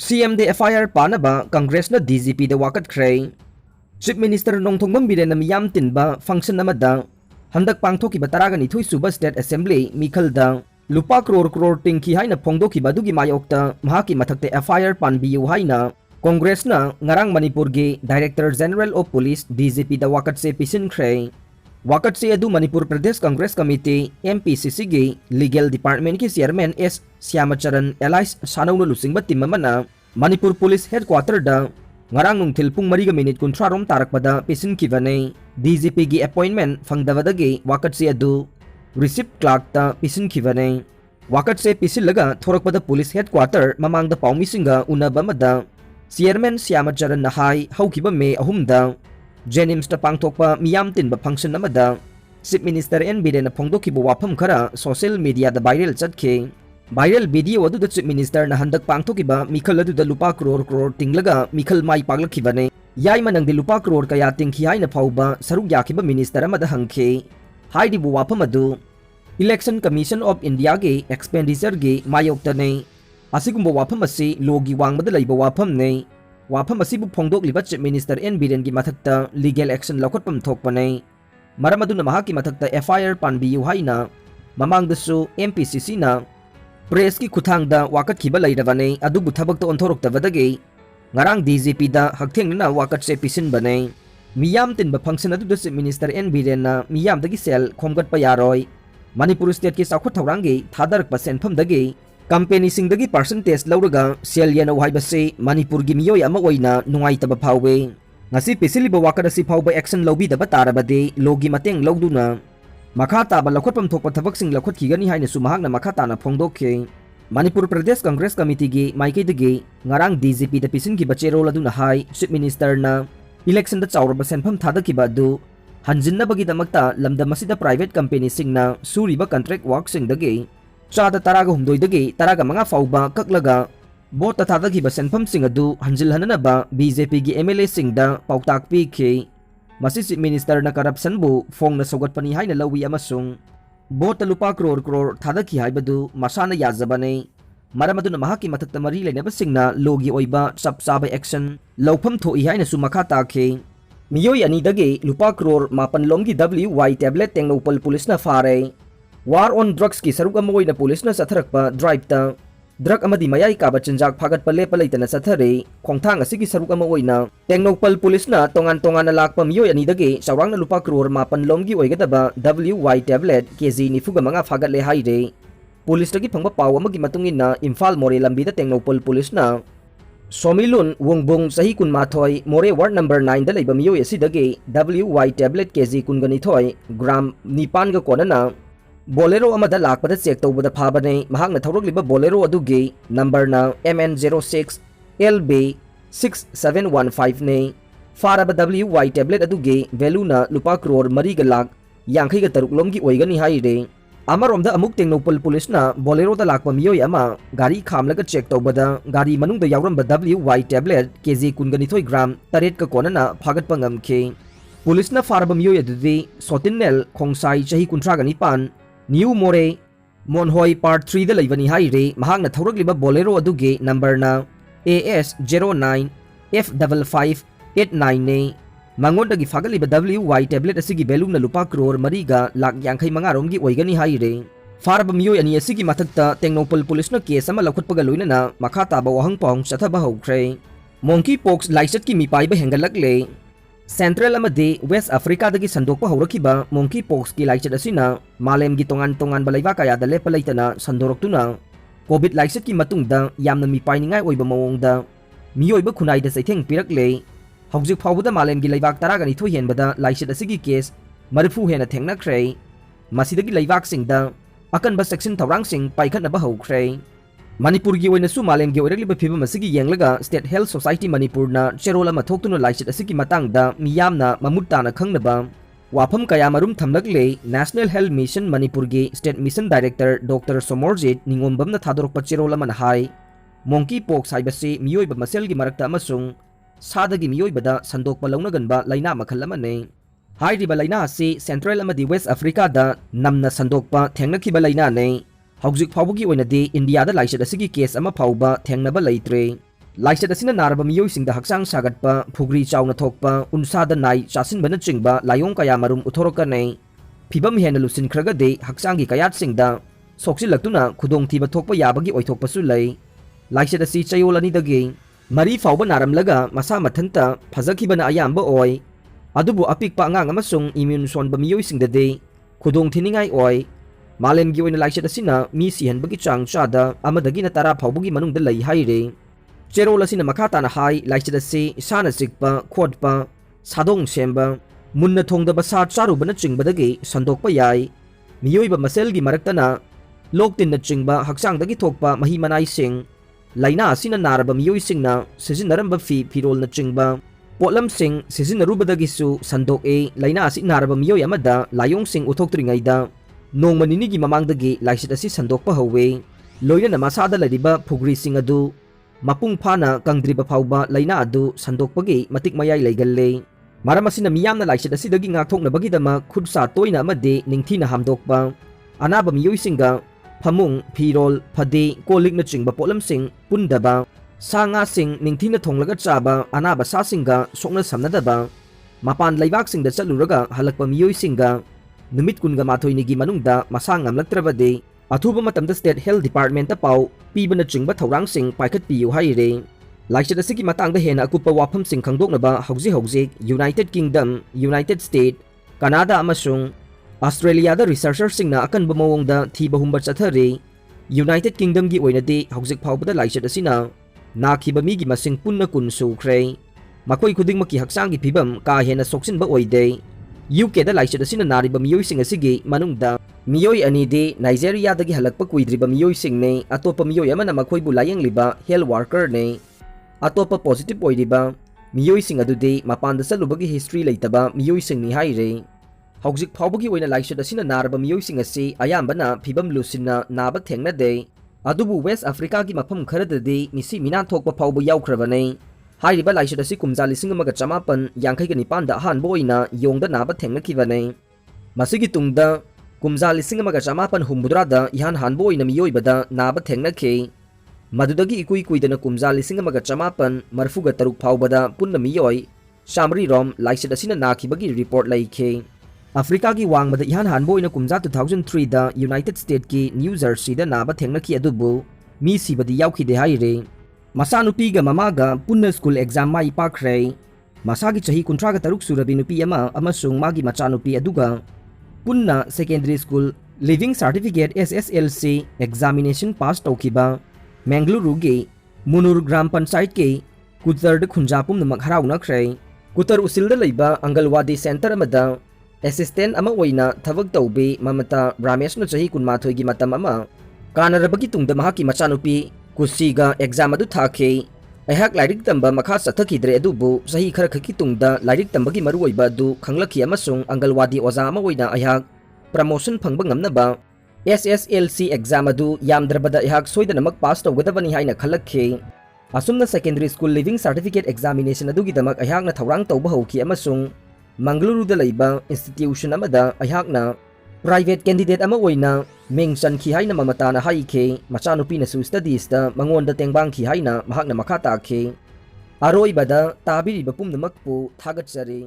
CMD FIR Pannaba Congress na DGP da Wakatkhre Chief Minister Nongthongbam Biren na miyam tinba function namada handak pangthokiba taraganithui suba State Assembly mikhalda lupa crore tingki haina phongdokiba dugi mayokta mahaki mathakte FIR panbiyu haina Congress na ngarang Manipur gi Director General of Police DGP da Wakatse pisinkhre Wakatse adu Manipur Pradesh Congress Committee MPCC gi Legal Department ki Chairman S Syamacharan Elias Sanawno lusingba timamana Manipur Police Headquarter da ngarang nungthil pung 3:30 rom tarakpada pisinkhibane DGP gi appointment fangdavadagi Wakatse adu receipt clerk ta pisinkhibane Wakatse pisilaga thorakpada Police Headquarter mamangda paumisinga unabamada Chairman Syamacharan nahai haukiba May 3 da Jenims ta pangthokpa miyam tinba function namada Chief Minister NBD na phongdokiba wafam khara social media da viral chatkhe viral video adu da Chief Minister na handak pangthokiba mikhal adu da lupa crore tinglaga mikhal mai paglakibane yai manang de lupa crore kaya tingkhi haina phauba saruk yakiba minister amada hangkhe haidi bu wafam adu Election Commission of India ge expenditure ge mayokta ne asigumba wafam asi logi wangmada leiba wafam ne wafam asibu phongdok liba Chief Minister NBD gi mathakta legal action laukhatpam thokpane maram aduna mahaki mathakta FIR panbiyu haina mamangdasu MPCC na press ki khuthangda Wakatkiba leirabane adubu thabakta onthoroktavadagi ngarang DGP da hakthengna Wakatse pisinbane miyam tinba function adu Chief Minister NBD na miyam dagi sel khomgatpa yaroi Manipur state ki sakhot thaurangi thadarakpa senpham dagi company singdagi percentage lauraga sel yana waibase Manipur gi miyoi ama oina nungaitaba phawwe ngasi pisiliba Wakatasi phawba action lobi daba tarabade logi mateng logduna makha taba lakhotpam thokpa thabaksing lakhotkhigani haina sumahakna makha tana phongdokhe Manipur Pradesh Congress Committee gi maikaidagi ngarang DGP da pisinki bacherol aduna hai Chief Minister na election da chawraba senpham thadakiba du hanjinnabagi damakta lamdamasida private company singna suriba contract work singdagi Chada taraga humdoidagi taraga mga fauba kaklaga bota thadagiba senpham sing adu hanjilhananaba BJP gi MLA singda pautak pikhe masi Chief Minister na corruption bu phong na sogatpani haina lawi amasung bota lupa crore thadaki haibadu masana yazabane maramaduna mahaki mathakta mari leneba singna logi oiba sapsaba action lawpham thoi haina sumakha takhe miyoi ani dagi lupa crore mapan lomgi WY tablet tengnopal police na fare War on drugs ki saruk amoy na pulis na satharakpa drive ta drug amadi mayai ka bachanjak phagat pale palaita na sathare khongthang asigi saruk amoy na tengnokpal pulis na tongan na lakpa miyoy ani dagi sawrang na lupa crore mapan lomgi oigadaba WY tablet KG nifuga mga phagat le haire pulis lagi phangba paw amagi matungin na Imphal More lambi da tengnokpal pulis na Somilun wongbong sahi kun mathoi More ward number 9 da leiba miyoy asidagi WY tablet KG kun ganithoi gram nipan ga kona na Bolero amada lakpada check tawbada phabane mahakna thawrokliba bolero adugi number na MN06 LB 6715 ne faraba WY tablet adugi value na lupa crore 3 ga lakh 53 lomgi oigani haire amaromda amuk tengnopal police na bolero da lakpa miyoy ama gari khamlaga check tawbada gari manungda yawramba WY tablet kg 19 gram taret ka konana phagat pangamkhe police na faraba miyoy adudi sotinel khongsai chahi 19 New More Monhoi Part 3 da leibani haire mahakna thawrakliba bolero adugi number na AS09 F5589 ne mangondagi phagaliba WY tablet asigi value na lupa crore 3 ga lakh 55 romgi oigani haire farba miyoy ani asigi mathakta tengnopal police na case ama lakhotpaga loina na makha taba wahang pong sathaba hokre monkeypox laisat ki mipaiba hengalakle Central amadi West Africa dagi sandokpa hawrakiba monkeypox ki laichat asina malem gi tongan balaiba kaya da lepalaitana sandoroktuna COVID laichat ki matungda yamna mipainingai oiba mawongda miyoiba khunai da saitheng pirakle hawjik phawbuda malem gi laibak taragani thoi henbada laichat asigi case marifu hena thengnakhre masidagi laibak singda akanba section thawrang sing paikhatnaba hawkhre Manipur gi oina su malem gi oiragliba phibam asigi yenglaga State Health Society Manipur na cherola mathoktuno laichat asigi matangda miyamna mamutta na khangnaba wafam kaya marum thamlakle National Health Mission Manipur gi State Mission Director Dr. Somorjit ningombam na thadorokpa cherola manhai monkeypox haibase miyoiba masel gi marakta amasung sadagi miyoibada sandokpa launaganba laina makhal amane hairiba laina asi Central amadi West Africa da namna sandokpa thengnakiba laina ne Hawjik phawbugi oinadi India da laichat asigi case ama phawba thengnaba leitre Laichet asina naraba miyoisingda haksang sagatpa phugri chawna thokpa unsada nai chasinbana chingba layong kaya marum uthorokane phibam hena lusinkragade haksangi kayatsingda soksilakuna khudongthiba thokpa yabagi oithokpasu lei laichet asi chayol anidagi mari fawba naramlaga masa mathanta phajakibana ayamba oi adubu apikpa angang amasung immune sonba miyoisingdade khudongthiningai oi malemgi oina laichet asina mi sihanbagi chang chada amadagi na tara phawbugi manungda lei haire Cherol asina makata na hai laichet asi sana sikpa khodpa sadong semba munna thongdaba sa charubana chingbadagi sandokpa yai miyoiba maselgi maraktana loktin na chingba haksangdagi thokpa mahi manai sing laina asina naraba miyoi singna sizinaramba firol na chingba potlam sing sizinarubadagi su sandok laina asi naraba miyoi amada layong sing uthoktringaida nongma ninigi mamangdagi laichet asi sandokpa hawe loina na masada lariba phugri sing adu mapung phana kangdriba phawba laina adu sandokpagi matik mayai leigalle maram asina miyamna laichet asidagi ngakthoknabagidama khudsa toina amade ningthina hamdokpa anaba miyoisinga phamung phirol phade kolikna chingba potlamsing pundaba sanga sing ningthina thonglaga chaba anaba sasinga sokna samnadaba mapan laibak-singda chaluraga halakpa miyoisinga numit kunga mathoinigi manungda masa ngamlaktrabade athuba matamda State Health Department ta pau pibana chingba thawrangsing paikhat piyu haire laichet asigi matangda hena akupa wafam sing khangdoknaba hauji United Kingdom, United States, Canada amasung Australia da researchers singna akanba mawongda thiba humba chathare United Kingdom gi oinadi hauji phawbada laichet asina nakhiba migi masing punna kun sukhre makoi khudingmaki haksangi phibam ka hena soksinba oide UK da laichet asina nariba miyoi sing asigi manungda miyoi anidi Nigeria dagi halakpa kuidriba miyoi singne atopa miyoi amana makhoibu layang liba health worker ne atopa positive oiriba miyoi sing adudi mapanda salubagi history leitaba miyoi singni haire haujik phawbagi oina laichet asina naraba miyoi sing asi ayambana phibam lusinna naba thengnade adubu West Africa gi mafam kharadadi misi mina thokpa phawbu yaukrabane hairiba laichet asi kumja lising amaga chamapan yangkai ga nipan da han boina yongda naba thengnakhibane masigi tungda kumja lising amaga chamapan humbudra da ihan han boina miyoibada naba thengnakhe madudagi ikui kuidana kumja lising amaga chamapan marfuga taruk phawbada punna miyoi shamri rom laichet asina nakhibagi report laikhe Africa gi wangmada ihan han boina kumja 2003 da United States ki New Jersey da naba thengnakhi adubu mi sibadi yaukhide haire Masanupiga mamaga punna school exam mai pakre masagi chahi kuntraga taruk surabi nupi ama amasung magi machanupi aduga punna secondary school living certificate SSLC examination pass tawkiba Mangaluru ge Munur Gram Panchayat ke Kutar de Khunjapum namak harauna khre Kutar usilda leiba Angalwadi center amada assistant ama oina thabak tawbe mamata Ramesh na chahi kunmathoi gi matam ama kanarabagi tungda mahaki machanupi kusiga exam adu thake ahak lairik tamba makha sathakidre adubu sahi khara khaki tungda lairik tambagi maruoiba du khanglakhi amasung angalwadi oza ama oina ahak promotion phangba ngamnaba SSLC exam adu yamdrabada ahak soidanamak pass tawgadabani haina khalakhe asumna secondary school living certificate examination adu gidamak ahak na thawrang tawba hauki amasung Mangaluru da laiba institution amada ahak na private candidate ama oina ming chanki haina mamata na haike machanupi na su studies da mangonda tengbang ki haina mahak na makata ke aroi bada tabiri bapum namakpu thagat sari